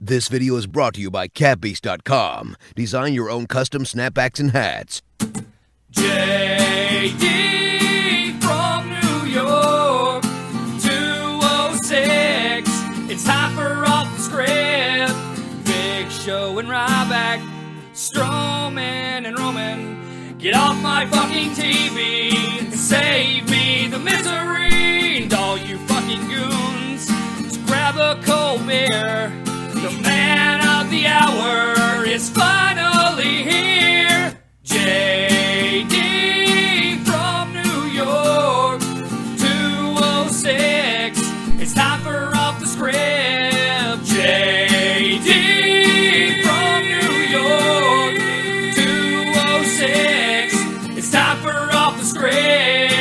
This video is brought to you by catbeast.com. Design your own custom snapbacks and hats. JD from New York, 206. It's time for Off the Script. Big Show and Ryback, Strowman and Roman. Get off my fucking TV and save me the misery. And all you fucking goons, just grab a cold beer. The man of the hour is finally here. JD from New York, 206. It's time for Off the Script. JD from New York, 206. It's time for Off the Script.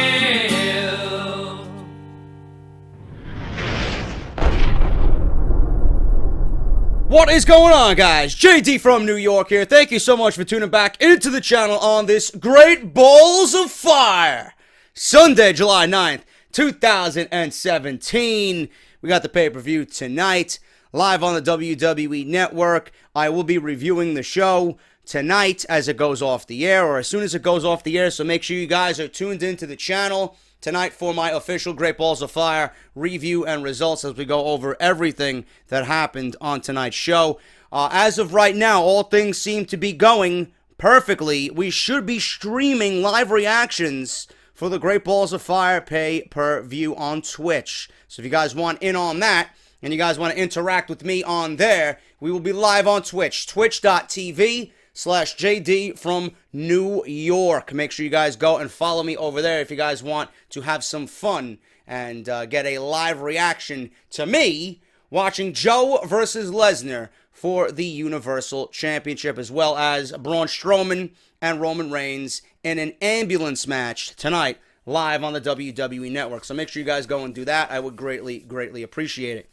What is going on, guys? JD from New York here. Thank you so much for tuning back into the channel on this great Balls of Fire Sunday, July 9th, 2017. We got the pay-per-view tonight, live on the WWE Network. I will be reviewing the show tonight as it goes off the air, or as soon as it goes off the air, so make sure you guys are tuned into the channel tonight for my official Great Balls of Fire review and results as we go over everything that happened on tonight's show. As of right now, all things seem to be going perfectly. We should be streaming live reactions for the Great Balls of Fire pay-per-view on Twitch. So if you guys want in on that, and you guys want to interact with me on there, we will be live on Twitch, twitch.tv/JD from New York. Make sure you guys go and follow me over there if you guys want to have some fun and get a live reaction to me watching Joe versus Lesnar for the Universal Championship, as well as Braun Strowman and Roman Reigns in an ambulance match tonight live on the WWE Network. So make sure you guys go and do that. I would greatly appreciate it.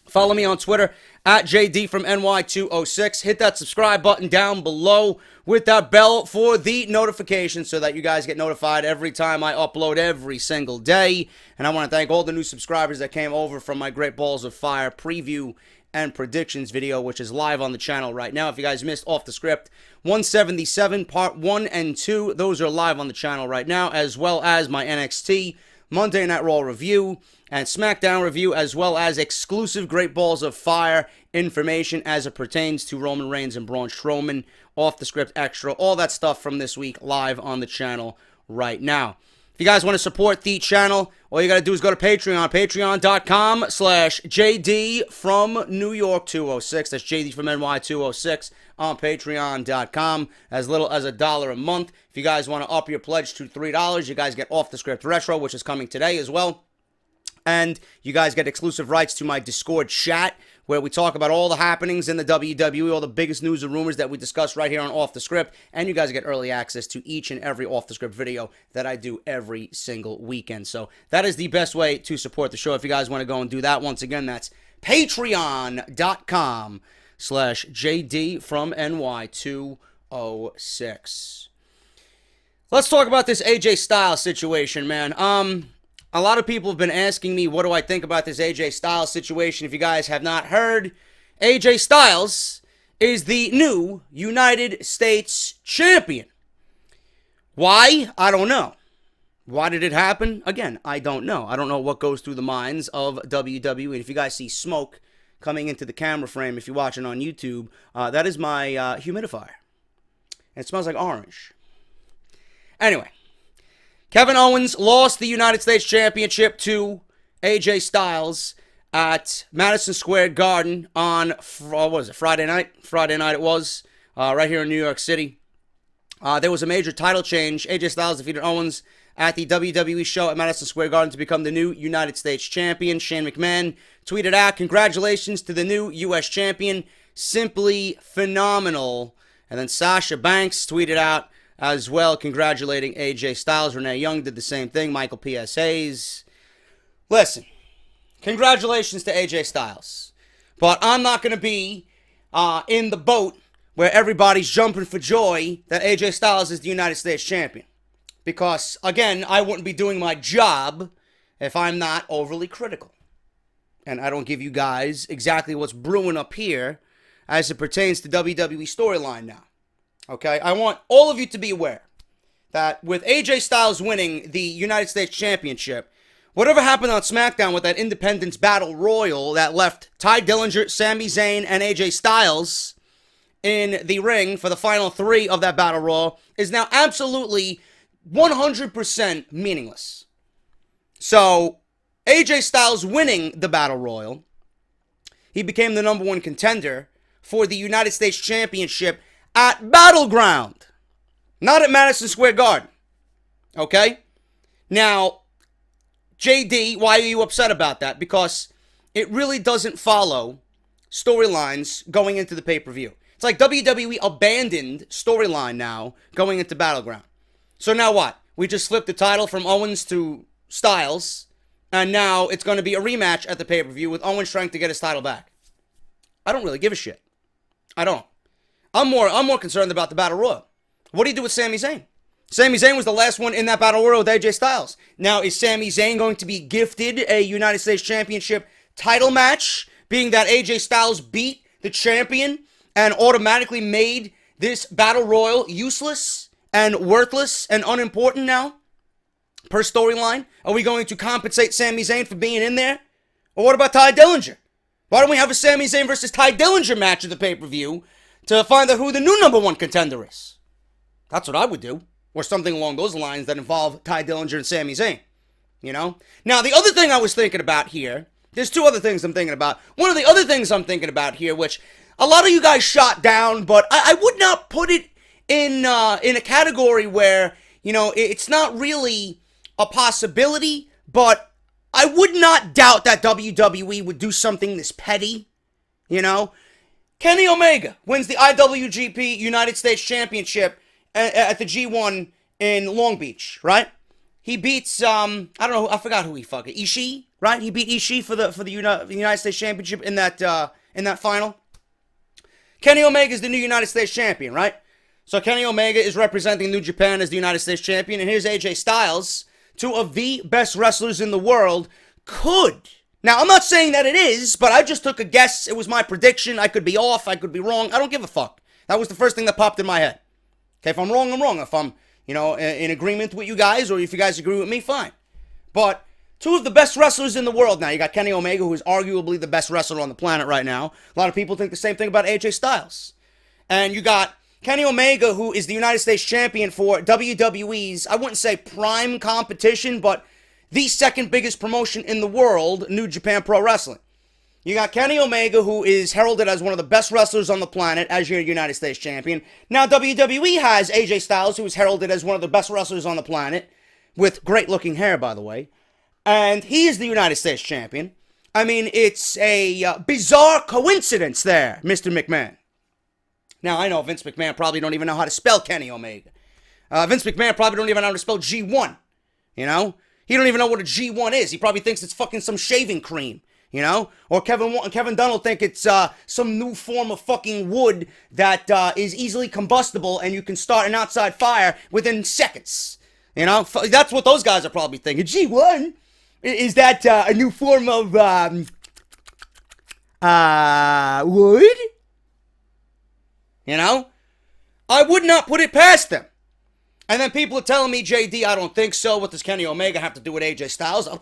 Follow me on Twitter at JDFROMNY206. Hit that subscribe button down below with that bell for the notifications so that you guys get notified every time I upload every single day. And I want to thank all the new subscribers that came over from my Great Balls of Fire preview and predictions video, which is live on the channel right now. If you guys missed Off the Script 177 part 1 and 2, those are live on the channel right now, as well as my NXT Monday Night Raw review and SmackDown review, as well as exclusive Great Balls of Fire information as it pertains to Roman Reigns and Braun Strowman, Off the Script Extra, all that stuff from this week live on the channel right now. If you guys want to support the channel, all you got to do is go to Patreon, patreon.com/JD from New York 206. That's JD from NY 206 on patreon.com. As little as $1 a month. If you guys want to up your pledge to $3, you guys get Off the Script Retro, which is coming today as well. And you guys get exclusive rights to my Discord chat, where we talk about all the happenings in the WWE, all the biggest news and rumors that we discuss right here on Off the Script. And you guys get early access to each and every Off the Script video that I do every single weekend. So that is the best way to support the show. If you guys want to go and do that, once again, that's patreon.com/JD from NY 206. Let's talk about this AJ Styles situation, man. A lot of people have been asking me, what do I think about this AJ Styles situation? If you guys have not heard, AJ Styles is the new United States Champion. Why? I don't know. Why did it happen? Again, I don't know. I don't know what goes through the minds of WWE. If you guys see smoke coming into the camera frame, if you're watching on YouTube, that is my humidifier. It smells like orange. Anyway. Kevin Owens lost the United States Championship to AJ Styles at Madison Square Garden on, what was it, Friday night? Friday night it was, right here in New York City. There was a major title change. AJ Styles defeated Owens at the WWE show at Madison Square Garden to become the new United States Champion. Shane McMahon tweeted out, "Congratulations to the new U.S. Champion. Simply phenomenal." And then Sasha Banks tweeted out as well, congratulating AJ Styles. Renee Young did the same thing. Michael P.S. Hayes. Listen, congratulations to AJ Styles. But I'm not going to be in the boat where everybody's jumping for joy that AJ Styles is the United States Champion. Because, again, I wouldn't be doing my job if I'm not overly critical. and I don't give you guys exactly what's brewing up here as it pertains to WWE storyline now. Okay? I want all of you to be aware that with AJ Styles winning the United States Championship, whatever happened on SmackDown with that Independence Battle Royal that left Ty Dillinger, Sami Zayn, and AJ Styles in the ring for the final 3 of that Battle Royal is now absolutely 100% meaningless. So, AJ Styles winning the Battle Royal, he became the number 1 contender for the United States Championship at Battleground, not at Madison Square Garden. Okay? Now, JD, why are you upset about that? Because it really doesn't follow storylines going into the pay-per-view. It's like WWE abandoned storyline now going into Battleground. So now what? We just flipped the title from Owens to Styles, and now it's going to be a rematch at the pay-per-view with Owens trying to get his title back. I don't really give a shit. I don't. I'm more concerned about the Battle Royal. What do you do with Sami Zayn? Sami Zayn was the last one in that Battle Royal with AJ Styles. Now, is Sami Zayn going to be gifted a United States Championship title match, being that AJ Styles beat the champion and automatically made this Battle Royal useless and worthless and unimportant now? Per storyline? Are we going to compensate Sami Zayn for being in there? Or what about Ty Dillinger? Why don't we have a Sami Zayn versus Ty Dillinger match at the pay-per-view to find out who the new number 1 contender is? That's what I would do. Or something along those lines that involve Ty Dillinger and Sami Zayn. You know? Now, the other thing I was thinking about here, there's 2 other things I'm thinking about. One of the other things I'm thinking about here, which a lot of you guys shot down, but I would not put it in a category where, you know, it's not really a possibility, but I would not doubt that WWE would do something this petty, you know? Kenny Omega wins the IWGP United States Championship at the G1 in Long Beach, right? He beats, I don't know, I forgot who he fucking, Ishii, right? He beat Ishii for the United States Championship in that final. Kenny Omega is the new United States Champion, right? So Kenny Omega is representing New Japan as the United States Champion, and here's AJ Styles, 2 of the best wrestlers in the world, could. Now, I'm not saying that it is, but I just took a guess. It was my prediction. I could be off. I could be wrong. I don't give a fuck. That was the first thing that popped in my head. Okay, if I'm wrong, I'm wrong. If I'm, you know, in agreement with you guys, or if you guys agree with me, fine. But 2 of the best wrestlers in the world now. You got Kenny Omega, who is arguably the best wrestler on the planet right now. A lot of people think the same thing about AJ Styles. And you got Kenny Omega, who is the United States Champion for WWE's, I wouldn't say prime competition, but the second biggest promotion in the world, New Japan Pro Wrestling. You got Kenny Omega, who is heralded as one of the best wrestlers on the planet as your United States Champion. Now, WWE has AJ Styles, who is heralded as one of the best wrestlers on the planet, with great-looking hair, by the way. And he is the United States Champion. I mean, it's a bizarre coincidence there, Mr. McMahon. Now, I know Vince McMahon probably don't even know how to spell Kenny Omega. Vince McMahon probably don't even know how to spell G1, you know? He don't even know what a G1 is. He probably thinks it's fucking some shaving cream, you know? Or Kevin Dunn will think it's some new form of fucking wood that is easily combustible and you can start an outside fire within seconds, you know? That's what those guys are probably thinking. G1? Is that a new form of wood? You know? I would not put it past them. And then people are telling me, JD, I don't think so. What does Kenny Omega have to do with AJ Styles? Oh,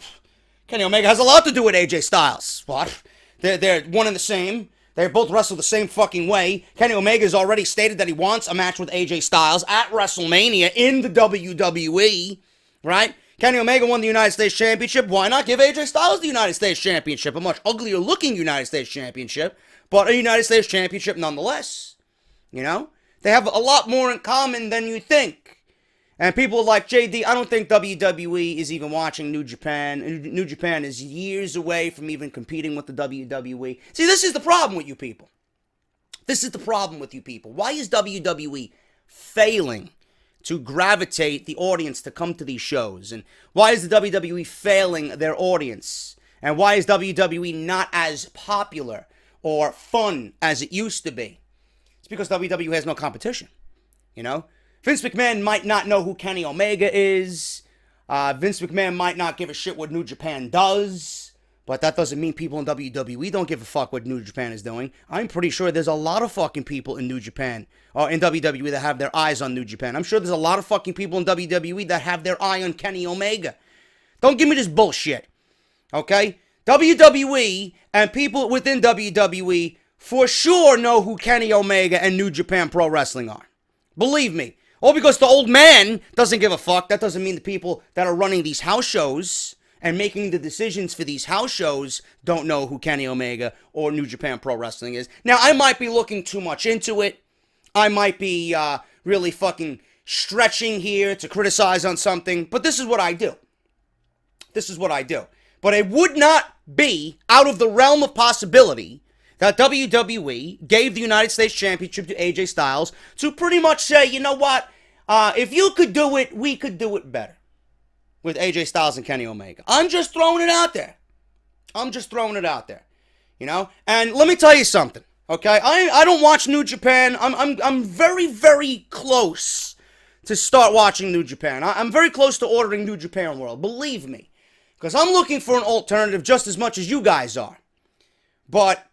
Kenny Omega has a lot to do with AJ Styles. What? They're one and the same. They both wrestle the same fucking way. Kenny Omega has already stated that he wants a match with AJ Styles at WrestleMania in the WWE. Right? Kenny Omega won the United States Championship. Why not give AJ Styles the United States Championship? A much uglier looking United States Championship, but a United States Championship nonetheless. You know? They have a lot more in common than you think. And people are like, JD, I don't think WWE is even watching New Japan. New Japan is years away from even competing with the WWE. See, this is the problem with you people. This is the problem with you people. Why is WWE failing to gravitate the audience to come to these shows? And why is the WWE failing their audience? And why is WWE not as popular or fun as it used to be? It's because WWE has no competition, you know? Vince McMahon might not know who Kenny Omega is. Vince McMahon might not give a shit what New Japan does. But that doesn't mean people in WWE don't give a fuck what New Japan is doing. I'm pretty sure there's a lot of fucking people in New Japan, or in WWE, that have their eyes on New Japan. I'm sure there's a lot of fucking people in WWE that have their eye on Kenny Omega. Don't give me this bullshit, okay? WWE and people within WWE for sure know who Kenny Omega and New Japan Pro Wrestling are. Believe me. All because the old man doesn't give a fuck, that doesn't mean the people that are running these house shows and making the decisions for these house shows don't know who Kenny Omega or New Japan Pro Wrestling is. Now, I might be looking too much into it. I might be really fucking stretching here to criticize on something, but this is what I do. This is what I do. But it would not be out of the realm of possibility that WWE gave the United States Championship to AJ Styles to pretty much say, you know what, if you could do it, we could do it better with AJ Styles and Kenny Omega. I'm just throwing it out there. You know? And let me tell you something, okay? I don't watch New Japan. I'm very, very close to start watching New Japan. I'm very close to ordering New Japan World, believe me. Because I'm looking for an alternative just as much as you guys are. But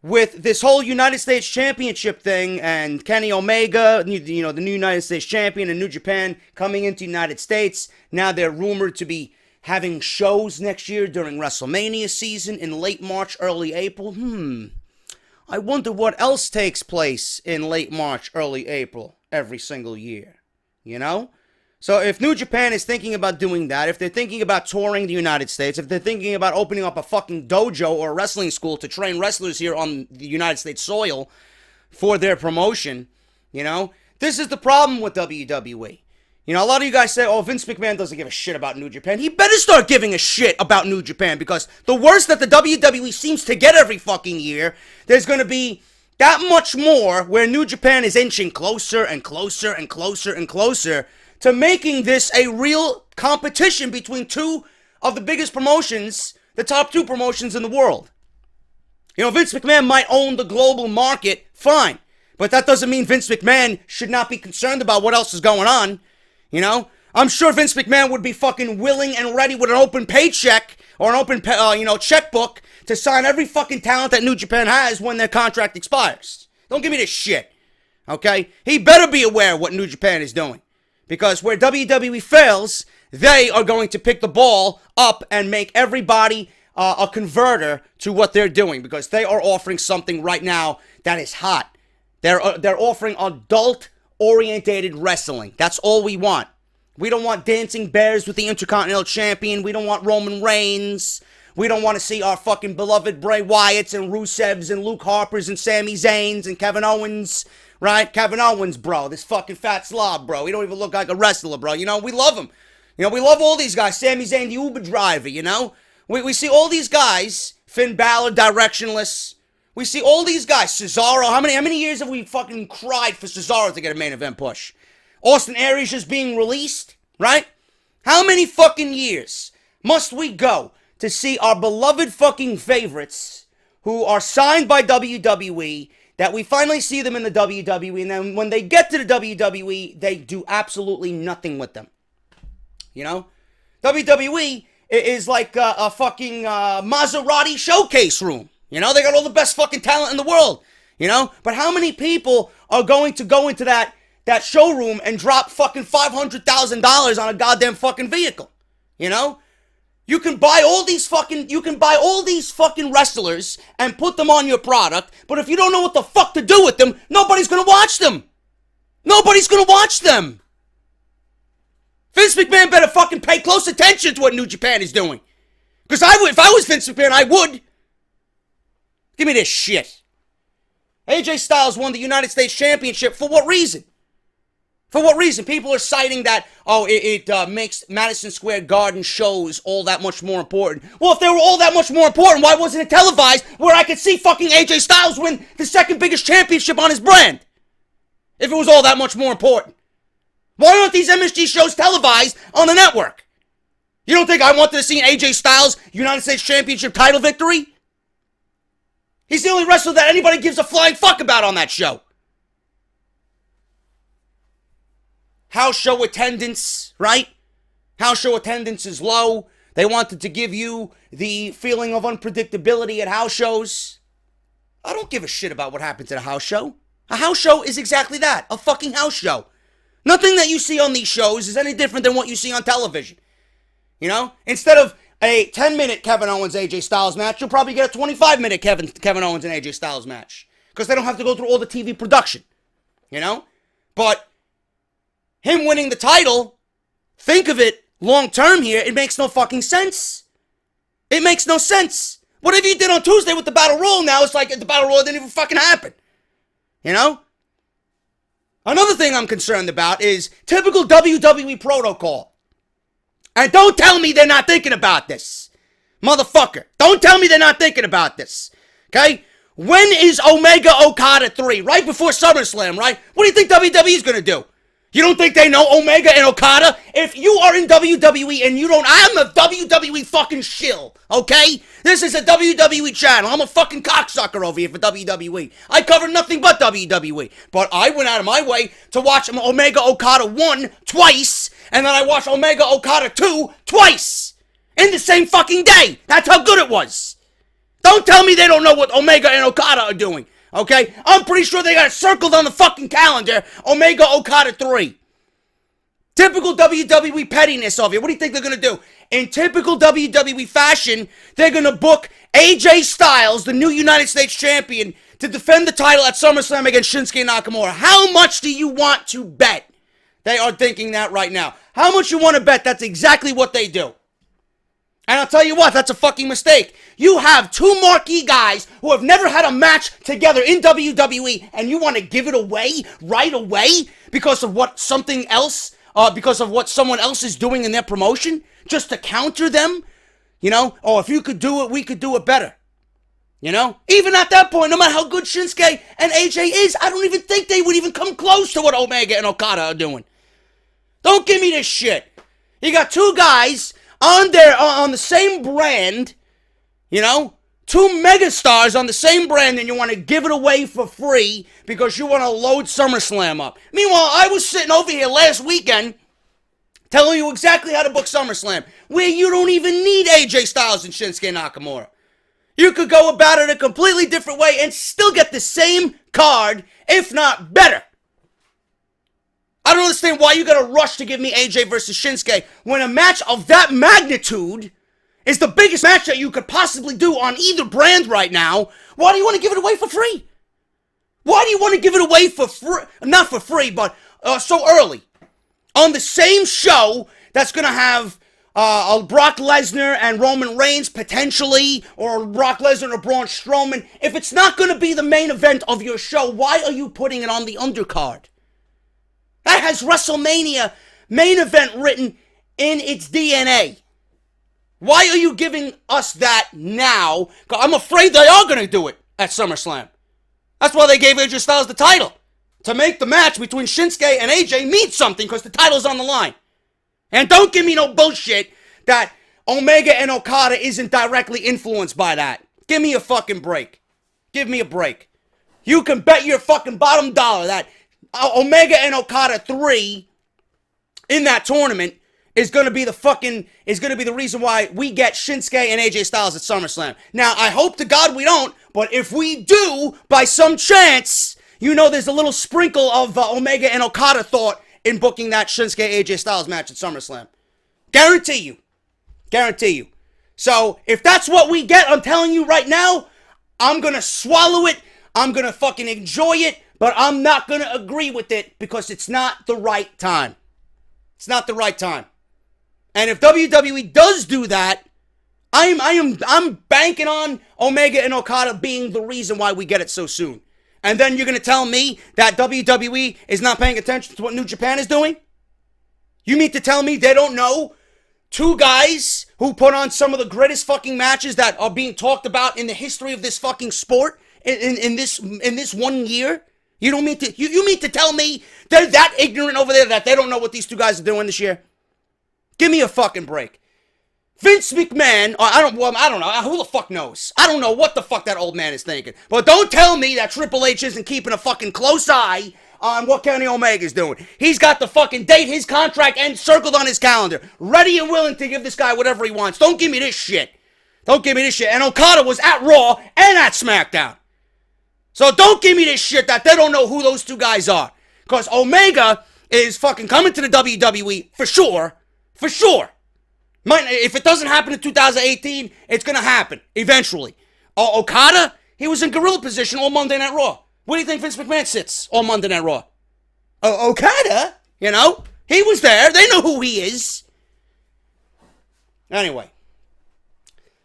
with this whole United States Championship thing and Kenny Omega, you know, the new United States Champion, and New Japan coming into the United States, now they're rumored to be having shows next year during Wrestlemania season in late March, early April. I wonder what else takes place in late March, early April every single year, you know? So if New Japan is thinking about doing that, if they're thinking about touring the United States, if they're thinking about opening up a fucking dojo or a wrestling school to train wrestlers here on the United States soil for their promotion, you know, this is the problem with WWE. You know, a lot of you guys say, oh, Vince McMahon doesn't give a shit about New Japan. He better start giving a shit about New Japan, because the worst that the WWE seems to get every fucking year, there's going to be that much more where New Japan is inching closer and closer and closer and closer to making this a real competition between two of the biggest promotions, the top two promotions in the world. You know, Vince McMahon might own the global market, fine. But that doesn't mean Vince McMahon should not be concerned about what else is going on. You know? I'm sure Vince McMahon would be fucking willing and ready with an open paycheck or an open, checkbook to sign every fucking talent that New Japan has when their contract expires. Don't give me this shit. Okay? He better be aware of what New Japan is doing. Because where WWE fails, they are going to pick the ball up and make everybody a converter to what they're doing. Because they are offering something right now that is hot. They're offering adult-orientated wrestling. That's all we want. We don't want dancing bears with the Intercontinental Champion. We don't want Roman Reigns. We don't want to see our fucking beloved Bray Wyatts and Rusevs and Luke Harpers and Sami Zayns and Kevin Owens. Right? Kevin Owens, bro. This fucking fat slob, bro. He don't even look like a wrestler, bro. You know, we love him. You know, we love all these guys. Sami Zayn, the Uber driver, you know? We see all these guys. Finn Balor, directionless. We see all these guys. Cesaro. How many years have we fucking cried for Cesaro to get a main event push? Austin Aries just being released, right? How many fucking years must we go to see our beloved fucking favorites who are signed by WWE, that we finally see them in the WWE, and then when they get to the WWE, they do absolutely nothing with them. You know? WWE is like a fucking Maserati showcase room. You know? They got all the best fucking talent in the world. You know? But how many people are going to go into that showroom and drop fucking $500,000 on a goddamn fucking vehicle? You know? You can buy all these fucking wrestlers and put them on your product, but if you don't know what the fuck to do with them, nobody's gonna watch them. Nobody's gonna watch them. Vince McMahon better fucking pay close attention to what New Japan is doing. Because if I was Vince McMahon, I would. Give me this shit. AJ Styles won the United States Championship for what reason? For what reason? People are citing that, it makes Madison Square Garden shows all that much more important. Well, if they were all that much more important, why wasn't it televised where I could see fucking AJ Styles win the second biggest championship on his brand? If it was all that much more important. Why aren't these MSG shows televised on the network? You don't think I wanted to see an AJ Styles United States Championship title victory? He's the only wrestler that anybody gives a flying fuck about on that show. House show attendance, right? House show attendance is low. They wanted to give you the feeling of unpredictability at house shows. I don't give a shit about what happens at a house show. A house show is exactly that, a fucking house show. Nothing that you see on these shows is any different than what you see on television. You know? Instead of a 10-minute Kevin Owens AJ Styles match, you'll probably get a 25-minute Kevin Owens and AJ Styles match. Because they don't have to go through all the TV production. You know? But him winning the title, think of it long term here, it makes no fucking sense. It makes no sense. Whatever you did on Tuesday with the Battle Royal now, it's like the Battle Royal didn't even fucking happen. You know? Another thing I'm concerned about is typical WWE protocol. And don't tell me they're not thinking about this. Motherfucker. Don't tell me they're not thinking about this. Okay? When is Omega Okada 3? Right before SummerSlam, right? What do you think WWE's gonna do? You don't think they know Omega and Okada? If you are in WWE and you don't, I'm a WWE fucking shill, okay? This is a WWE channel. I'm a fucking cocksucker over here for WWE. I cover nothing but WWE. But I went out of my way to watch Omega Okada 1 twice, and then I watched Omega Okada 2 twice. In the same fucking day. That's how good it was. Don't tell me they don't know what Omega and Okada are doing. Okay? I'm pretty sure they got it circled on the fucking calendar. Omega Okada 3. Typical WWE pettiness of you. What do you think they're going to do? In typical WWE fashion, they're going to book AJ Styles, the new United States champion, to defend the title at SummerSlam against Shinsuke Nakamura. How much do you want to bet? They are thinking that right now. How much you want to bet that's exactly what they do? And I'll tell you what, that's a fucking mistake. You have two marquee guys who have never had a match together in WWE, and you want to give it away right away because of what something else, because of what someone else is doing in their promotion, just to counter them? You know, oh, if you could do it, we could do it better. You know, even at that point, no matter how good Shinsuke and AJ is, I don't even think they would even come close to what Omega and Okada are doing. Don't give me this shit. You got two guys on the same brand, you know, two megastars on the same brand, and you want to give it away for free because you want to load SummerSlam up. Meanwhile, I was sitting over here last weekend telling you exactly how to book SummerSlam, where you don't even need AJ Styles and Shinsuke Nakamura. You could go about it a completely different way and still get the same card, if not better. I don't understand why you gotta rush to give me AJ versus Shinsuke when a match of that magnitude is the biggest match that you could possibly do on either brand right now. Why do you want to give it away for free? Why do you want to give it away for free? Not for free, but so early. On the same show that's gonna have Brock Lesnar and Roman Reigns potentially, or Brock Lesnar or Braun Strowman. If it's not gonna be the main event of your show, why are you putting it on the undercard? That has WrestleMania main event written in its DNA. Why are you giving us that now? I'm afraid they are going to do it at SummerSlam. That's why they gave AJ Styles the title. To make the match between Shinsuke and AJ mean something because the title's on the line. And don't give me no bullshit that Omega and Okada isn't directly influenced by that. Give me a fucking break. Give me a break. You can bet your fucking bottom dollar that Omega and Okada 3 in that tournament is going to be the reason why we get Shinsuke and AJ Styles at SummerSlam. Now, I hope to God we don't, but if we do, by some chance, you know there's a little sprinkle of Omega and Okada thought in booking that Shinsuke AJ Styles match at SummerSlam. Guarantee you. Guarantee you. So, if that's what we get, I'm telling you right now, I'm going to swallow it. I'm going to fucking enjoy it. But I'm not going to agree with it because it's not the right time. It's not the right time. And if WWE does do that, I'm banking on Omega and Okada being the reason why we get it so soon. And then you're going to tell me that WWE is not paying attention to what New Japan is doing? You mean to tell me they don't know two guys who put on some of the greatest fucking matches that are being talked about in the history of this fucking sport in this 1 year? You don't mean to you mean to tell me they're that ignorant over there that they don't know what these two guys are doing this year? Give me a fucking break. Vince McMahon, I don't know. Who the fuck knows? I don't know what the fuck that old man is thinking. But don't tell me that Triple H isn't keeping a fucking close eye on what Kenny Omega's doing. He's got the fucking date, his contract ends circled on his calendar. Ready and willing to give this guy whatever he wants. Don't give me this shit. Don't give me this shit. And Okada was at Raw and at SmackDown. So don't give me this shit that they don't know who those two guys are. Because Omega is fucking coming to the WWE for sure. For sure. If it doesn't happen in 2018, it's going to happen eventually. Okada, he was in gorilla position all Monday Night Raw. Where do you think Vince McMahon sits all Monday Night Raw? Okada, you know, he was there. They know who he is. Anyway,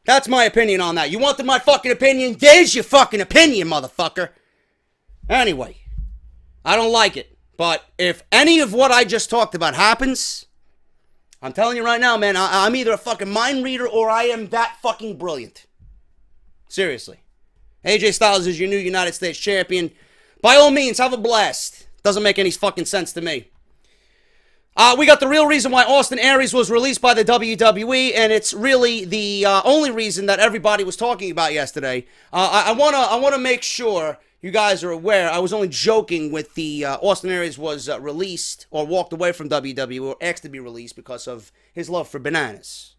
that's my opinion on that. You wanted my fucking opinion? There's your fucking opinion, motherfucker. Anyway, I don't like it. But if any of what I just talked about happens, I'm telling you right now, man, I'm either a fucking mind reader or I am that fucking brilliant. Seriously. AJ Styles is your new United States champion. By all means, have a blast. Doesn't make any fucking sense to me. We got the real reason why Austin Aries was released by the WWE, and it's really the only reason that everybody was talking about yesterday. I wanna make sure you guys are aware. I was only joking with the Austin Aries was released or walked away from WWE or asked to be released because of his love for bananas.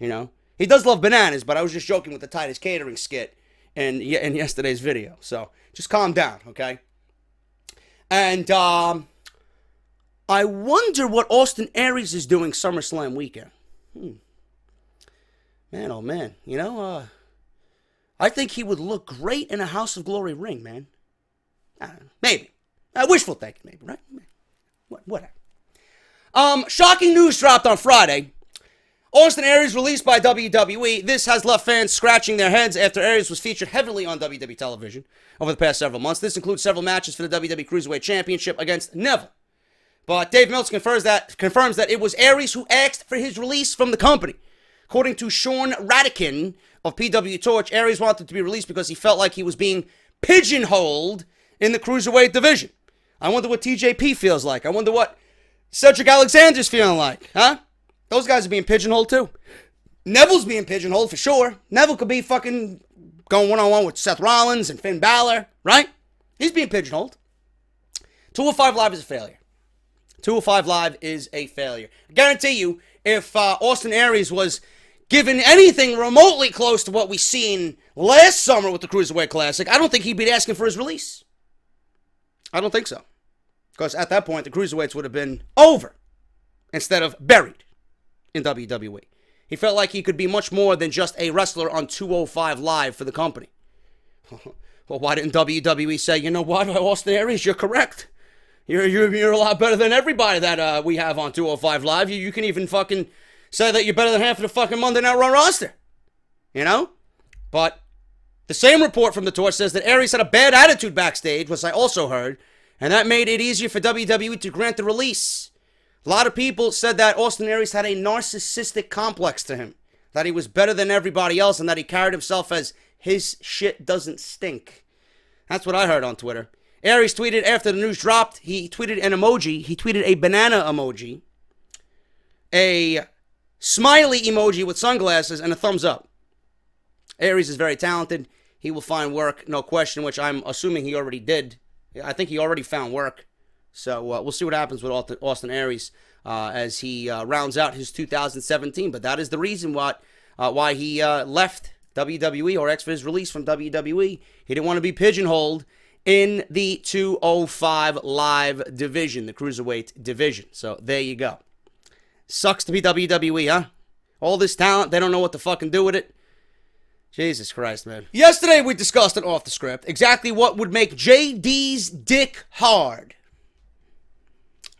You know, he does love bananas, but I was just joking with the Titus Catering skit in yesterday's video. So just calm down, okay? And I wonder what Austin Aries is doing SummerSlam weekend. Man, oh man, you know, I think he would look great in a House of Glory ring, man. Maybe. Wishful thinking, maybe, right? Whatever. Shocking news dropped on Friday. Austin Aries released by WWE. This has left fans scratching their heads after Aries was featured heavily on WWE television over the past several months. This includes several matches for the WWE Cruiserweight Championship against Neville. But Dave Meltzer confirms that it was Aries who asked for his release from the company. According to Sean Radican of PW Torch, Aries wanted to be released because he felt like he was being pigeonholed in the Cruiserweight division. I wonder what TJP feels like. I wonder what Cedric Alexander's feeling like, huh? Those guys are being pigeonholed too. Neville's being pigeonholed for sure. Neville could be fucking going one-on-one with Seth Rollins and Finn Balor, right? He's being pigeonholed. 205 Live is a failure. 205 Live is a failure. I guarantee you, if Austin Aries was given anything remotely close to what we seen last summer with the Cruiserweight Classic, I don't think he'd be asking for his release. I don't think so. Because at that point, the Cruiserweights would have been over instead of buried in WWE. He felt like he could be much more than just a wrestler on 205 Live for the company. Well, why didn't WWE say, you know what, Austin Aries, you're correct. You're a lot better than everybody that we have on 205 Live. You can even fucking say that you're better than half of the fucking Monday Night Raw roster. You know? But the same report from the Torch says that Aries had a bad attitude backstage, which I also heard, and that made it easier for WWE to grant the release. A lot of people said that Austin Aries had a narcissistic complex to him, that he was better than everybody else, and that he carried himself as his shit doesn't stink. That's what I heard on Twitter. Aries tweeted after the news dropped, he tweeted an emoji. He tweeted a banana emoji, a smiley emoji with sunglasses, and a thumbs up. Aries is very talented. He will find work, no question, which I'm assuming he already did. I think he already found work. So we'll see what happens with Austin Aries as he rounds out his 2017. But that is the reason why he left WWE or asked for his release from WWE. He didn't want to be pigeonholed in the 205 Live division, the Cruiserweight division. So there you go. Sucks to be WWE, huh? All this talent, they don't know what to fucking do with it. Jesus Christ, man. Yesterday we discussed it off the script, exactly what would make JD's dick hard.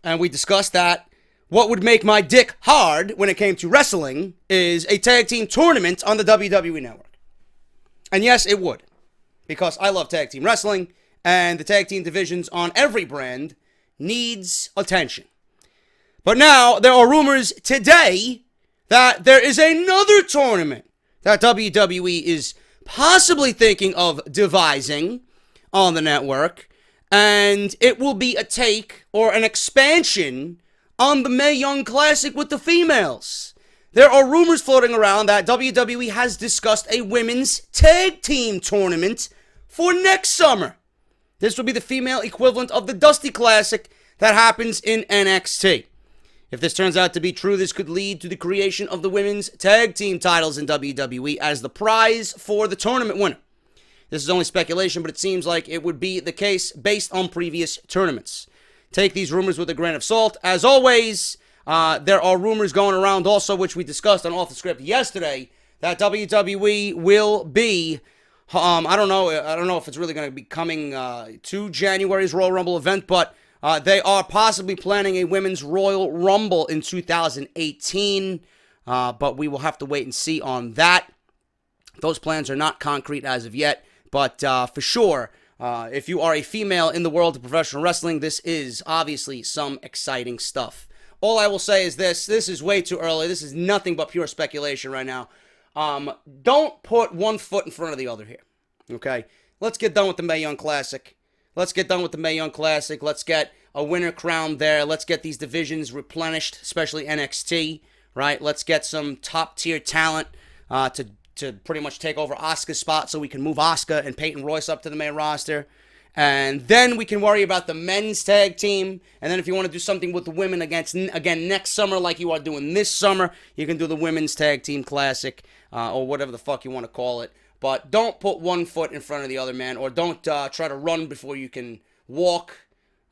And we discussed that what would make my dick hard when it came to wrestling is a tag team tournament on the WWE Network. And yes, it would. Because I love tag team wrestling, and the tag team divisions on every brand needs attention. But now, there are rumors today that there is another tournament that WWE is possibly thinking of devising on the network, and it will be a take or an expansion on the Mae Young Classic with the females. There are rumors floating around that WWE has discussed a women's tag team tournament for next summer. This will be the female equivalent of the Dusty Classic that happens in NXT. If this turns out to be true, this could lead to the creation of the women's tag team titles in WWE as the prize for the tournament winner. This is only speculation, but it seems like it would be the case based on previous tournaments. Take these rumors with a grain of salt. As always, there are rumors going around also, which we discussed on Off the Script yesterday, that WWE will be, I don't know if it's really going to be coming to January's Royal Rumble event, but they are possibly planning a women's Royal Rumble in 2018, but we will have to wait and see on that. Those plans are not concrete as of yet, but for sure, if you are a female in the world of professional wrestling, this is obviously some exciting stuff. All I will say is this is way too early. This is nothing but pure speculation right now. Don't put one foot in front of the other here, okay? Let's get done with the Mae Young Classic. Let's get a winner crowned there. Let's get these divisions replenished, especially NXT, right? Let's get some top-tier talent to pretty much take over Asuka's spot so we can move Asuka and Peyton Royce up to the main roster. And then we can worry about the men's tag team. And then if you want to do something with the women again next summer like you are doing this summer, you can do the women's tag team classic or whatever the fuck you want to call it. But don't put one foot in front of the other, man. Or don't try to run before you can walk.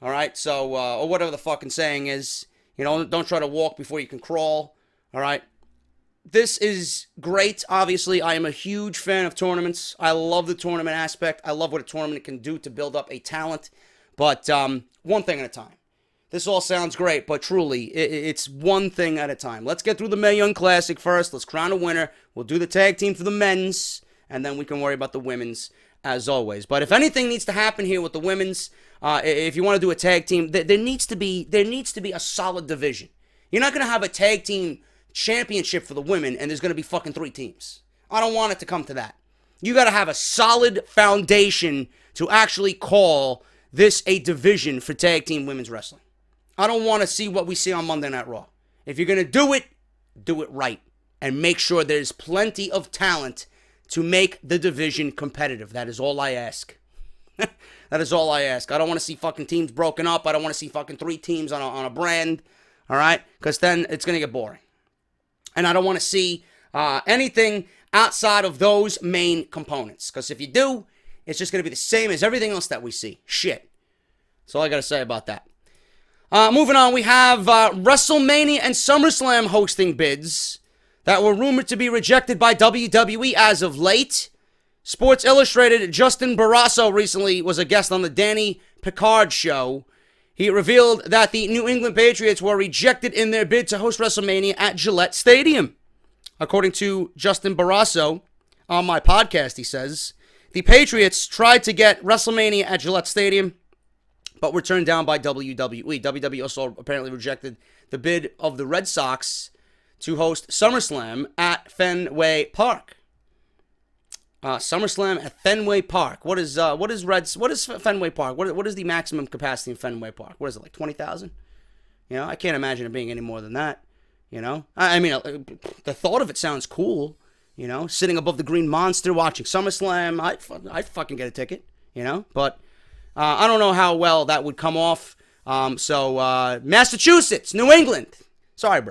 All right? So, or whatever the fucking saying is. You know, don't try to walk before you can crawl. All right? This is great. Obviously, I am a huge fan of tournaments. I love the tournament aspect. I love what a tournament can do to build up a talent. But one thing at a time. This all sounds great, but truly, it's one thing at a time. Let's get through the Mae Young Classic first. Let's crown a winner. We'll do the tag team for the men's, and then we can worry about the women's as always. But if anything needs to happen here with the women's, if you want to do a tag team, there needs to be a solid division. You're not going to have a tag team championship for the women and there's going to be fucking 3 teams. I don't want it to come to that. You got to have a solid foundation to actually call this a division for tag team women's wrestling. I don't want to see what we see on Monday Night Raw. If you're going to do it right and make sure there's plenty of talent to make the division competitive. That is all I ask. That is all I ask. I don't want to see fucking teams broken up. I don't want to see fucking 3 teams on a brand. All right? Because then it's going to get boring. And I don't want to see anything outside of those main components. Because if you do, it's just going to be the same as everything else that we see. Shit. That's all I got to say about that. Moving on, we have WrestleMania and Summerslam hosting bids that were rumored to be rejected by WWE as of late. Sports Illustrated, Justin Barrasso recently was a guest on the Danny Picard show. He revealed that the New England Patriots were rejected in their bid to host WrestleMania at Gillette Stadium. According to Justin Barrasso on my podcast, he says, the Patriots tried to get WrestleMania at Gillette Stadium, but were turned down by WWE. WWE also apparently rejected the bid of the Red Sox to host SummerSlam at Fenway Park. SummerSlam at Fenway Park. What is Fenway Park? What is the maximum capacity in Fenway Park? What is it, like 20,000? You know, I can't imagine it being any more than that. You know, I mean, the thought of it sounds cool. You know, sitting above the Green Monster watching SummerSlam, I'd fucking get a ticket. You know, but I don't know how well that would come off. So Massachusetts, New England. Sorry,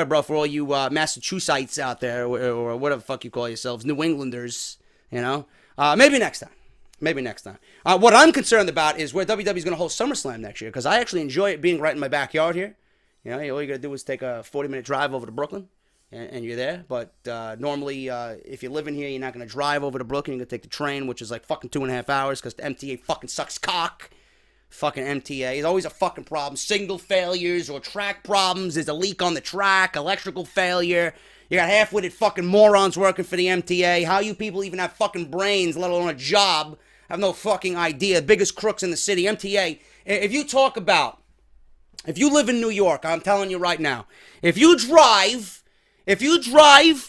bro, for all you Massachusetts out there, or whatever the fuck you call yourselves, New Englanders, you know. Maybe next time. What I'm concerned about is where WWE's going to host SummerSlam next year, because I actually enjoy it being right in my backyard here. You know, all you got to do is take a 40-minute drive over to Brooklyn, and you're there. But normally, if you live in here, you're not going to drive over to Brooklyn. You're going to take the train, which is like fucking 2.5 hours, because the MTA fucking sucks cock. Fucking MTA is always a fucking problem. Signal failures or track problems. There's a leak on the track, electrical failure. You got half-witted fucking morons working for the MTA. How you people even have fucking brains, let alone a job? I have no fucking idea. Biggest crooks in the city. MTA, if you live in New York, I'm telling you right now, if you drive,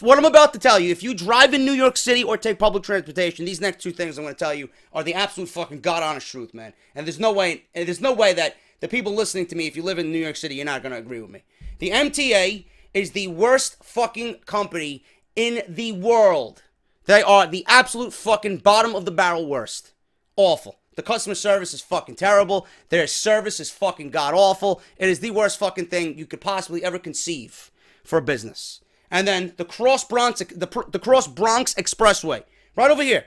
what I'm about to tell you, if you drive in New York City or take public transportation, these next 2 things I'm going to tell you are the absolute fucking God-honest truth, man. And there's no way that the people listening to me, if you live in New York City, you're not going to agree with me. The MTA is the worst fucking company in the world. They are the absolute fucking bottom of the barrel worst. Awful. The customer service is fucking terrible. Their service is fucking god-awful. It is the worst fucking thing you could possibly ever conceive for a business. And then the Cross Bronx Expressway, right over here,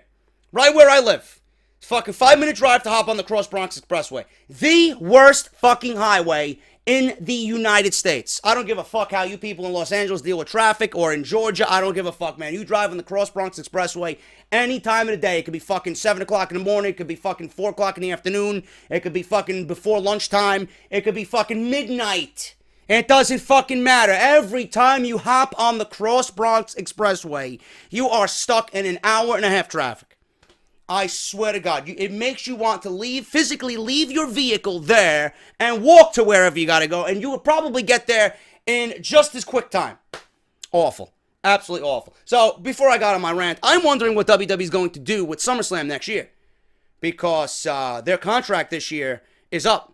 right where I live. Fucking 5-minute drive to hop on the Cross Bronx Expressway. The worst fucking highway in the United States. I don't give a fuck how you people in Los Angeles deal with traffic or in Georgia. I don't give a fuck, man. You drive on the Cross Bronx Expressway any time of the day. It could be fucking 7 o'clock in the morning. It could be fucking 4 o'clock in the afternoon. It could be fucking before lunchtime. It could be fucking midnight. It doesn't fucking matter. Every time you hop on the Cross Bronx Expressway, you are stuck in an hour and a half traffic. I swear to God, it makes you want to physically leave your vehicle there and walk to wherever you gotta go, and you will probably get there in just as quick time. Awful. Absolutely awful. So, before I got on my rant, I'm wondering what WWE is going to do with Summerslam next year. Because their contract this year is up.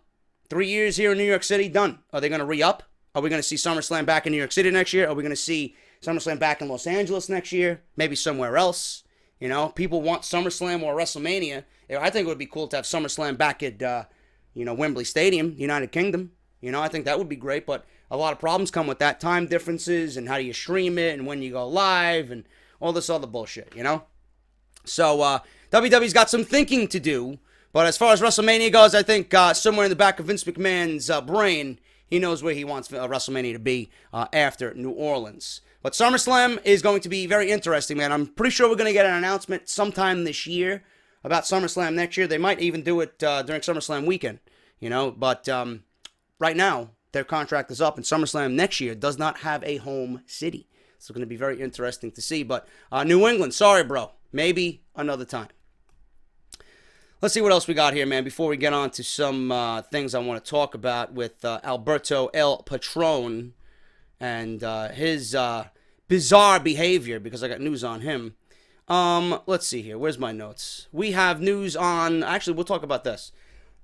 3 years here in New York City, done. Are they going to re-up? Are we going to see SummerSlam back in New York City next year? Are we going to see SummerSlam back in Los Angeles next year? Maybe somewhere else? You know, people want SummerSlam or WrestleMania. I think it would be cool to have SummerSlam back at, Wembley Stadium, United Kingdom. I think that would be great, but a lot of problems come with that. Time differences, and how do you stream it, and when you go live, and all this other bullshit, So, WWE's got some thinking to do, but as far as WrestleMania goes, I think somewhere in the back of Vince McMahon's brain, he knows where he wants WrestleMania to be after New Orleans. But SummerSlam is going to be very interesting, man. I'm pretty sure we're going to get an announcement sometime this year about SummerSlam next year. They might even do it during SummerSlam weekend, But right now, their contract is up, and SummerSlam next year does not have a home city. So it's going to be very interesting to see. But New England, sorry, bro. Maybe another time. Let's see what else we got here, man, before we get on to some things I want to talk about with Alberto El Patron and his bizarre behavior, because I got news on him. Let's see here. Where's my notes? We have news on... Actually, we'll talk about this.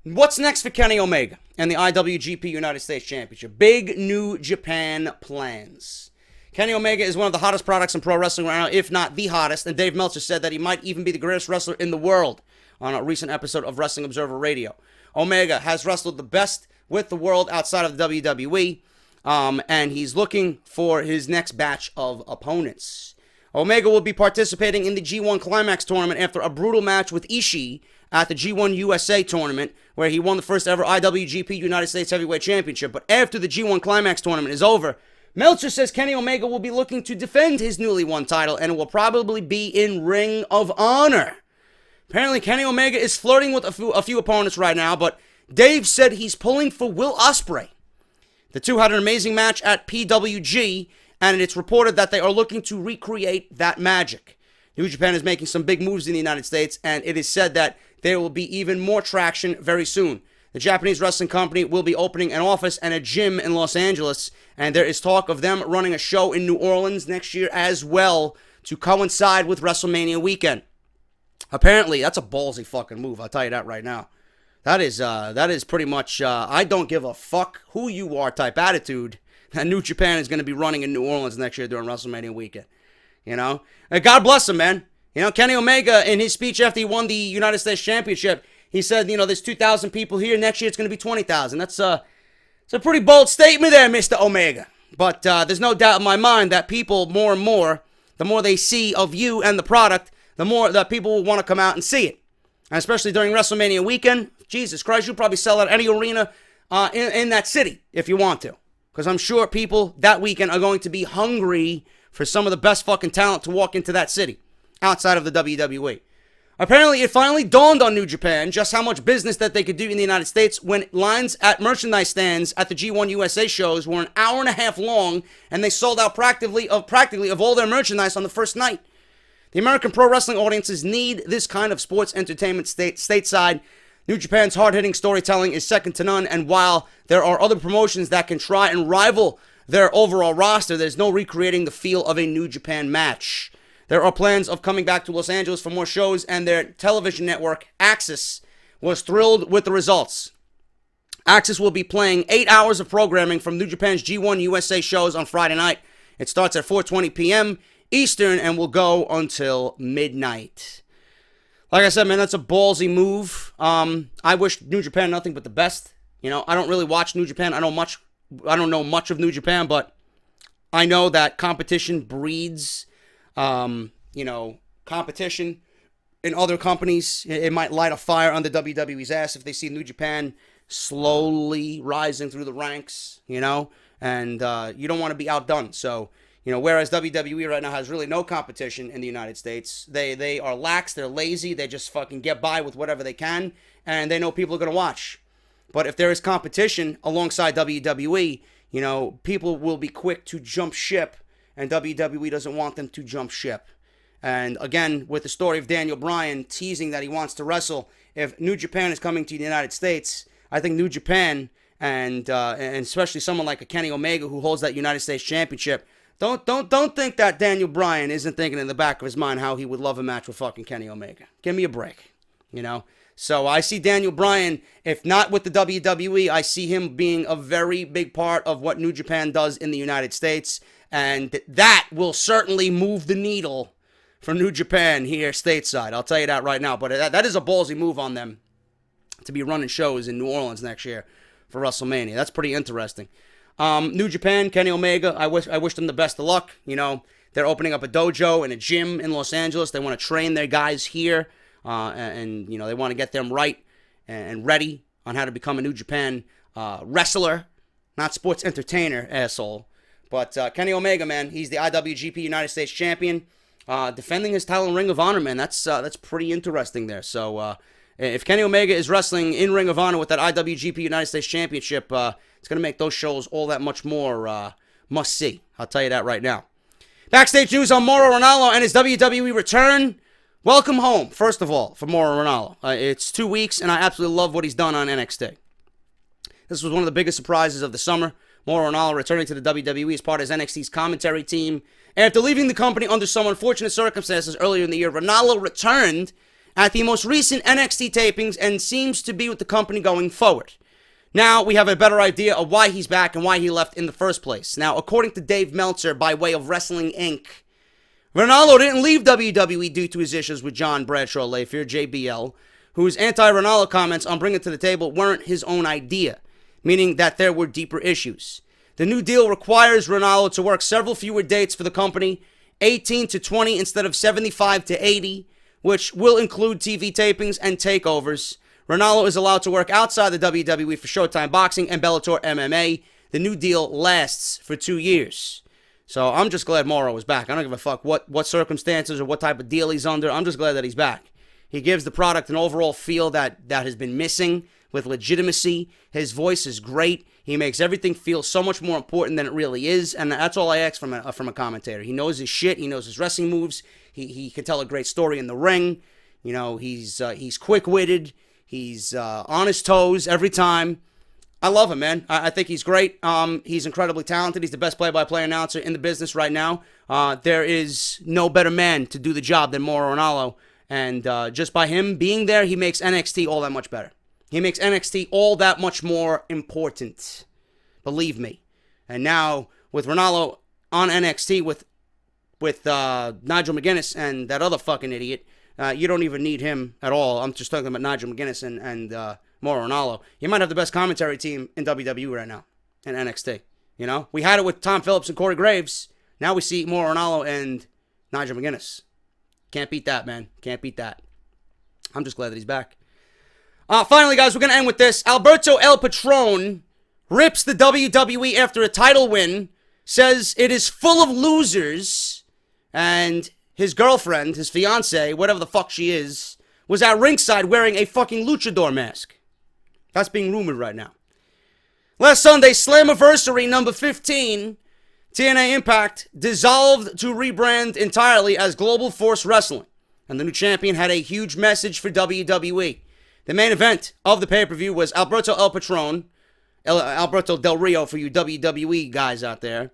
What's next for Kenny Omega and the IWGP United States Championship? Big New Japan plans. Kenny Omega is one of the hottest products in pro wrestling right now, if not the hottest, and Dave Meltzer said that he might even be the greatest wrestler in the world on a recent episode of Wrestling Observer Radio. Omega has wrestled the best with the world outside of the WWE, and he's looking for his next batch of opponents. Omega will be participating in the G1 Climax tournament after a brutal match with Ishii at the G1 USA tournament, where he won the first ever IWGP United States Heavyweight Championship. But after the G1 Climax tournament is over, Meltzer says Kenny Omega will be looking to defend his newly won title, and will probably be in Ring of Honor. Apparently, Kenny Omega is flirting with a few opponents right now, but Dave said he's pulling for Will Ospreay. The two had an amazing match at PWG, and it's reported that they are looking to recreate that magic. New Japan is making some big moves in the United States, and it is said that there will be even more traction very soon. The Japanese wrestling company will be opening an office and a gym in Los Angeles, and there is talk of them running a show in New Orleans next year as well to coincide with WrestleMania weekend. Apparently, that's a ballsy fucking move, I'll tell you that right now. That is pretty much, I don't give a fuck who you are type attitude that New Japan is going to be running in New Orleans next year during WrestleMania weekend. And God bless him, man. Kenny Omega, in his speech after he won the United States Championship, he said, there's 2,000 people here. Next year, it's going to be 20,000. It's a pretty bold statement there, Mr. Omega. But there's no doubt in my mind that people, more and more, the more they see of you and the product, the more that people will want to come out and see it. And especially during WrestleMania weekend, Jesus Christ, you'll probably sell out any arena in that city if you want to. Because I'm sure people that weekend are going to be hungry for some of the best fucking talent to walk into that city outside of the WWE. Apparently, it finally dawned on New Japan just how much business that they could do in the United States when lines at merchandise stands at the G1 USA shows were an hour and a half long, and they sold out practically of all their merchandise on the first night. The American pro wrestling audiences need this kind of sports entertainment stateside. New Japan's hard-hitting storytelling is second to none, and while there are other promotions that can try and rival their overall roster, there's no recreating the feel of a New Japan match. There are plans of coming back to Los Angeles for more shows, and their television network, Axis, was thrilled with the results. Axis will be playing 8 hours of programming from New Japan's G1 USA shows on Friday night. It starts at 4:20 p.m. Eastern and will go until midnight. Like I said, man, that's a ballsy move. I wish New Japan nothing but the best. You know, I don't really watch New Japan. I don't know much of New Japan, but I know that competition breeds, competition in other companies. It might light a fire under WWE's ass if they see New Japan slowly rising through the ranks, and you don't want to be outdone. So, whereas WWE right now has really no competition in the United States, they are lax, they're lazy, they just fucking get by with whatever they can, and they know people are going to watch. But if there is competition alongside WWE, people will be quick to jump ship, and WWE doesn't want them to jump ship. And again, with the story of Daniel Bryan teasing that he wants to wrestle, if New Japan is coming to the United States, I think New Japan and especially someone like a Kenny Omega who holds that United States Championship, don't think that Daniel Bryan isn't thinking in the back of his mind how he would love a match with fucking Kenny Omega. Give me a break, So I see Daniel Bryan, if not with the WWE, I see him being a very big part of what New Japan does in the United States, and that will certainly move the needle for New Japan here stateside. I'll tell you that right now. But that is a ballsy move on them to be running shows in New Orleans next year for WrestleMania. That's pretty interesting. New Japan, Kenny Omega, I wish them the best of luck. They're opening up a dojo and a gym in Los Angeles. They want to train their guys here. And they want to get them right and ready on how to become a New Japan wrestler, not sports entertainer, asshole. But Kenny Omega, man, he's the IWGP United States Champion, defending his title in Ring of Honor, man. That's pretty interesting there. So if Kenny Omega is wrestling in Ring of Honor with that IWGP United States Championship, it's going to make those shows all that much more must-see. I'll tell you that right now. Backstage news on Mauro Ranallo and his WWE return. Welcome home, first of all, for Mauro Ranallo. It's 2 weeks, and I absolutely love what he's done on NXT. This was one of the biggest surprises of the summer. Mauro Ranallo returning to the WWE as part of his NXT's commentary team. After leaving the company under some unfortunate circumstances earlier in the year, Ranallo returned at the most recent NXT tapings and seems to be with the company going forward. Now, we have a better idea of why he's back and why he left in the first place. Now, according to Dave Meltzer, by way of Wrestling Inc., Ranallo didn't leave WWE due to his issues with John Bradshaw Layfield, JBL, whose anti-Ranallo comments on Bring It to the Table weren't his own idea, meaning that there were deeper issues. The new deal requires Ranallo to work several fewer dates for the company, 18 to 20 instead of 75 to 80, which will include TV tapings and takeovers. Ranallo is allowed to work outside the WWE for Showtime Boxing and Bellator MMA. The new deal lasts for 2 years. So I'm just glad Mauro is back. I don't give a fuck what circumstances or what type of deal he's under. I'm just glad that he's back. He gives the product an overall feel that has been missing with legitimacy. His voice is great. He makes everything feel so much more important than it really is, and that's all I ask from a commentator. He knows his shit. He knows his wrestling moves. He can tell a great story in the ring. He's quick-witted. He's on his toes every time. I love him, man. I think he's great. He's incredibly talented. He's the best play-by-play announcer in the business right now. There is no better man to do the job than Mauro Ranallo. And just by him being there, he makes NXT all that much better. He makes NXT all that much more important. Believe me. And now, with Ranallo on NXT with Nigel McGuinness and that other fucking idiot, you don't even need him at all. I'm just talking about Nigel McGuinness and Mauro Ranallo. You might have the best commentary team in WWE right now, in NXT. We had it with Tom Phillips and Corey Graves. Now we see Mauro Ranallo and Nigel McGuinness. Can't beat that, man. Can't beat that. I'm just glad that he's back. Finally, guys, we're going to end with this. Alberto El Patron rips the WWE after a title win, says it is full of losers, and his girlfriend, his fiancée, whatever the fuck she is, was at ringside wearing a fucking luchador mask. That's being rumored right now. Last Sunday, Slammiversary number 15, TNA Impact dissolved to rebrand entirely as Global Force Wrestling, and the new champion had a huge message for WWE. The main event of the pay-per-view was Alberto El Patron, Alberto Del Rio for you WWE guys out there.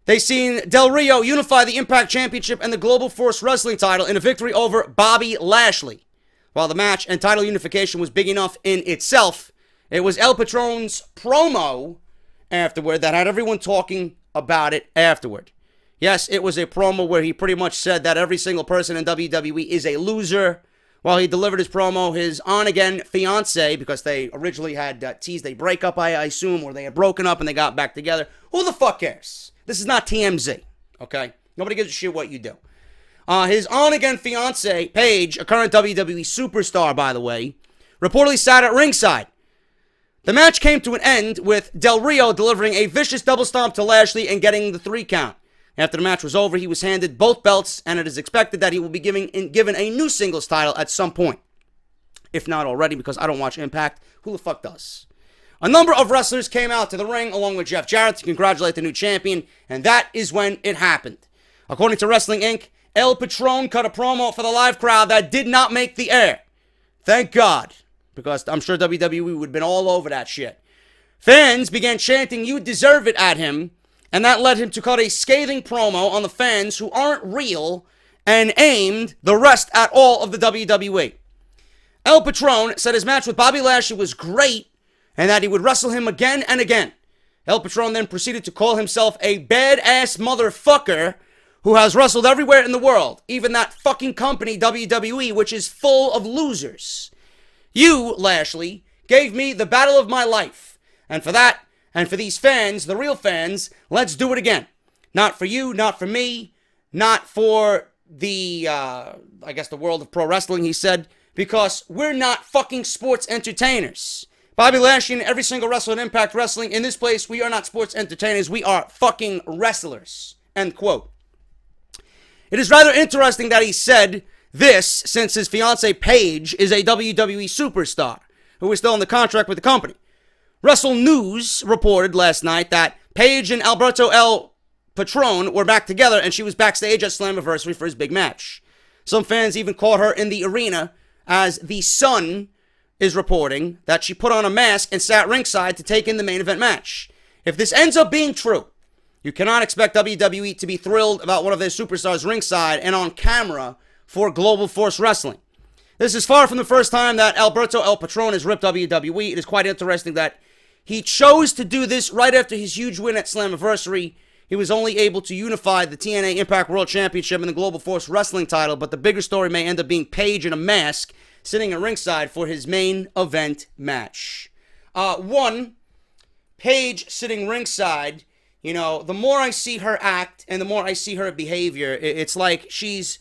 They seen Del Rio unify the Impact Championship and the Global Force Wrestling title in a victory over Bobby Lashley. While the match and title unification was big enough in itself, it was El Patron's promo afterward that had everyone talking about it afterward. Yes, it was a promo where he pretty much said that every single person in WWE is a loser, while he delivered his promo, his on-again fiancé, because they originally had teased a breakup, I assume, or they had broken up and they got back together. Who the fuck cares? This is not TMZ, okay? Nobody gives a shit what you do. His on-again fiancé, Paige, a current WWE superstar, by the way, reportedly sat at ringside. The match came to an end with Del Rio delivering a vicious double stomp to Lashley and getting the 3 count. After the match was over, he was handed both belts, and it is expected that he will be given a new singles title at some point. If not already, because I don't watch Impact. Who the fuck does? A number of wrestlers came out to the ring along with Jeff Jarrett to congratulate the new champion, and that is when it happened. According to Wrestling Inc., El Patron cut a promo for the live crowd that did not make the air. Thank God, because I'm sure WWE would have been all over that shit. Fans began chanting, "You deserve it," at him, and that led him to cut a scathing promo on the fans who aren't real and aimed the rest at all of the WWE. El Patron said his match with Bobby Lashley was great and that he would wrestle him again and again. El Patron then proceeded to call himself a badass motherfucker who has wrestled everywhere in the world, even that fucking company, WWE, which is full of losers. You, Lashley, gave me the battle of my life, and for that, and for these fans, the real fans, let's do it again. Not for you, not for me, not for the, I guess the world of pro wrestling, he said, because we're not fucking sports entertainers. Bobby Lashley and every single wrestler in Impact Wrestling, in this place, we are not sports entertainers, we are fucking wrestlers. End quote. It is rather interesting that he said this since his fiancée Paige is a WWE superstar who is still in the contract with the company. Wrestle News reported last night that Paige and Alberto El Patron were back together and she was backstage at Slammiversary for his big match. Some fans even caught her in the arena, as The Sun is reporting that she put on a mask and sat ringside to take in the main event match. If this ends up being true, you cannot expect WWE to be thrilled about one of their superstars ringside and on camera for Global Force Wrestling. This is far from the first time that Alberto El Patron has ripped WWE. It is quite interesting that he chose to do this right after his huge win at Slammiversary. He was only able to unify the TNA Impact World Championship and the Global Force Wrestling title, but the bigger story may end up being Paige in a mask sitting at ringside for his main event match. Paige sitting ringside, you know, the more I see her act and the more I see her behavior, it's like she's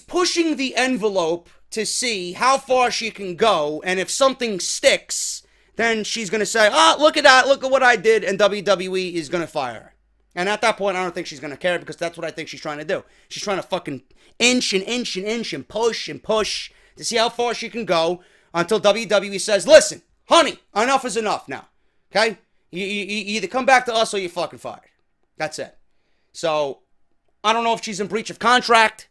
pushing the envelope to see how far she can go, and if something sticks, then she's going to say, look at that, look at what I did, and WWE is going to fire her. And at that point, I don't think she's going to care, because that's what I think she's trying to do. She's trying to fucking inch and push to see how far she can go until WWE says, listen, honey, enough is enough now, okay? You either come back to us or you're fucking fired. That's it. So, I don't know if she's in breach of contract.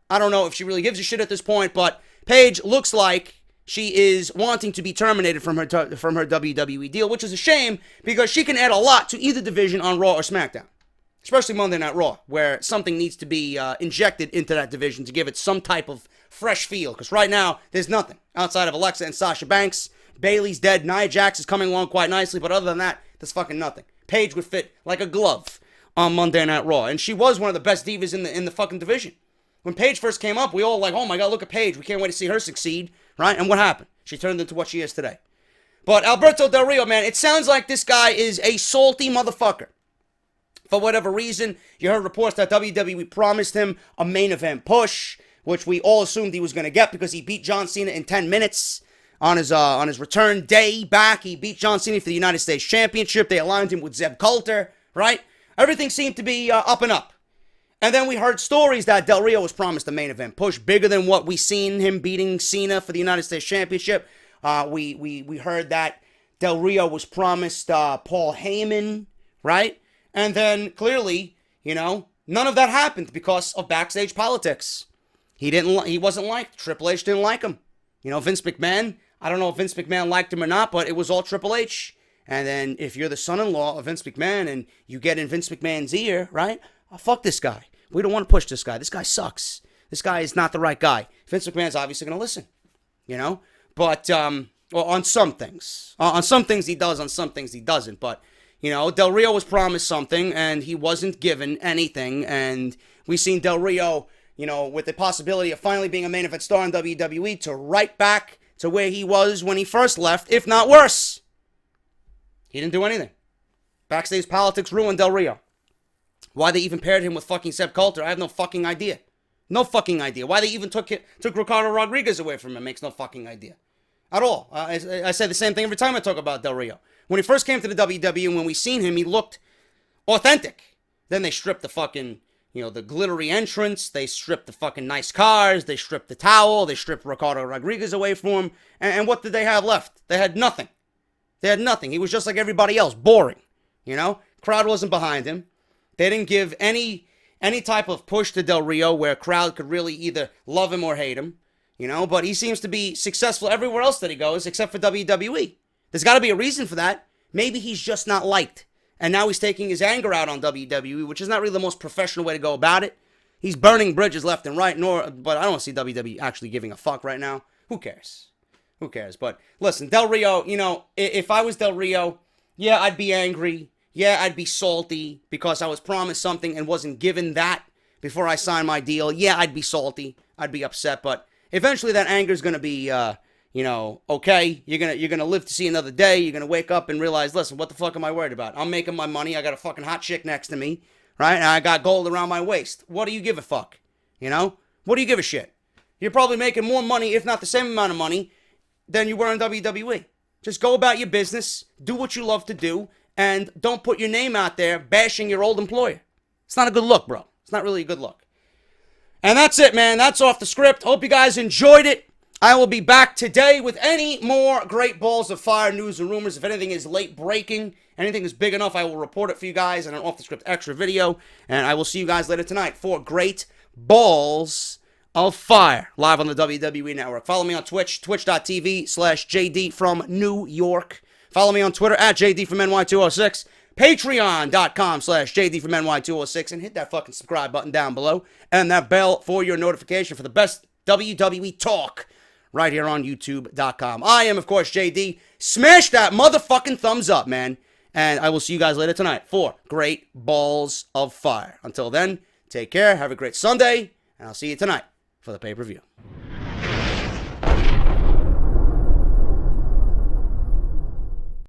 I don't know if she really gives a shit at this point, but Paige looks like she is wanting to be terminated from her WWE deal, which is a shame because she can add a lot to either division on Raw or SmackDown, especially Monday Night Raw, where something needs to be injected into that division to give it some type of fresh feel, because right now, there's nothing outside of Alexa and Sasha Banks. Bayley's dead. Nia Jax is coming along quite nicely, but other than that, there's fucking nothing. Paige would fit like a glove on Monday Night Raw, and she was one of the best divas in the fucking division. When Paige first came up, we all like, oh my god, look at Paige. We can't wait to see her succeed, right? And what happened? She turned into what she is today. But Alberto Del Rio, man, it sounds like this guy is a salty motherfucker. For whatever reason, you heard reports that WWE promised him a main event push, which we all assumed he was going to get because he beat John Cena in 10 minutes. On his return day back, he beat John Cena for the United States Championship. They aligned him with Zeb Coulter, right? Everything seemed to be up and up. And then we heard stories that Del Rio was promised a main event push bigger than what we seen him beating Cena for the United States Championship. We heard that Del Rio was promised Paul Heyman, right? And then clearly, you know, none of that happened because of backstage politics. He wasn't liked. Triple H didn't like him. You know, Vince McMahon, I don't know if Vince McMahon liked him or not, but it was all Triple H. And then if you're the son-in-law of Vince McMahon and you get in Vince McMahon's ear, right? Fuck this guy. We don't want to push this guy. This guy sucks. This guy is not the right guy. Vince McMahon's obviously going to listen, you know? But, well, on some things. On some things he does, on some things he doesn't. But, you know, Del Rio was promised something and he wasn't given anything. And we seen Del Rio, with the possibility of finally being a main event star in WWE, to right back to where he was when he first left, if not worse. He didn't do anything. Backstage politics ruined Del Rio. Why they even paired him with fucking Sepp Coulter, I have no fucking idea. No fucking idea. Why they even took Ricardo Rodriguez away from him makes no fucking idea. At all. I say the same thing every time I talk about Del Rio. When he first came to the WWE and when we seen him, he looked authentic. Then they stripped the fucking, the glittery entrance. They stripped the fucking nice cars. They stripped the towel. They stripped Ricardo Rodriguez away from him. And what did they have left? They had nothing. They had nothing. He was just like everybody else. Boring. Crowd wasn't behind him. They didn't give any type of push to Del Rio where a crowd could really either love him or hate him. But he seems to be successful everywhere else that he goes except for WWE. There's got to be a reason for that. Maybe he's just not liked. And now he's taking his anger out on WWE, which is not really the most professional way to go about it. He's burning bridges left and right, but I don't see WWE actually giving a fuck right now. Who cares? Who cares? But listen, Del Rio, if I was Del Rio, yeah, I'd be angry. Yeah, I'd be salty because I was promised something and wasn't given that before I signed my deal. Yeah, I'd be salty. I'd be upset. But eventually that anger is going to be, okay. You're gonna live to see another day. You're going to wake up and realize, listen, what the fuck am I worried about? I'm making my money. I got a fucking hot chick next to me, right? And I got gold around my waist. What do you give a fuck? What do you give a shit? You're probably making more money, if not the same amount of money, than you were in WWE. Just go about your business. Do what you love to do. And don't put your name out there bashing your old employer. It's not a good look, bro. It's not really a good look. And that's it, man. That's off the script. Hope you guys enjoyed it. I will be back today with any more great balls of fire news and rumors. If anything is late breaking, anything is big enough, I will report it for you guys in an off the script extra video. And I will see you guys later tonight for great balls of fire live on the WWE Network. Follow me on Twitch, twitch.tv/JD from New York. Follow me on Twitter at JD from NY206, patreon.com/JD from NY206, and hit that fucking subscribe button down below and that bell for your notification for the best WWE talk right here on YouTube.com. I am, of course, JD. Smash that motherfucking thumbs up, man. And I will see you guys later tonight for great balls of fire. Until then, take care, have a great Sunday, and I'll see you tonight for the pay-per-view.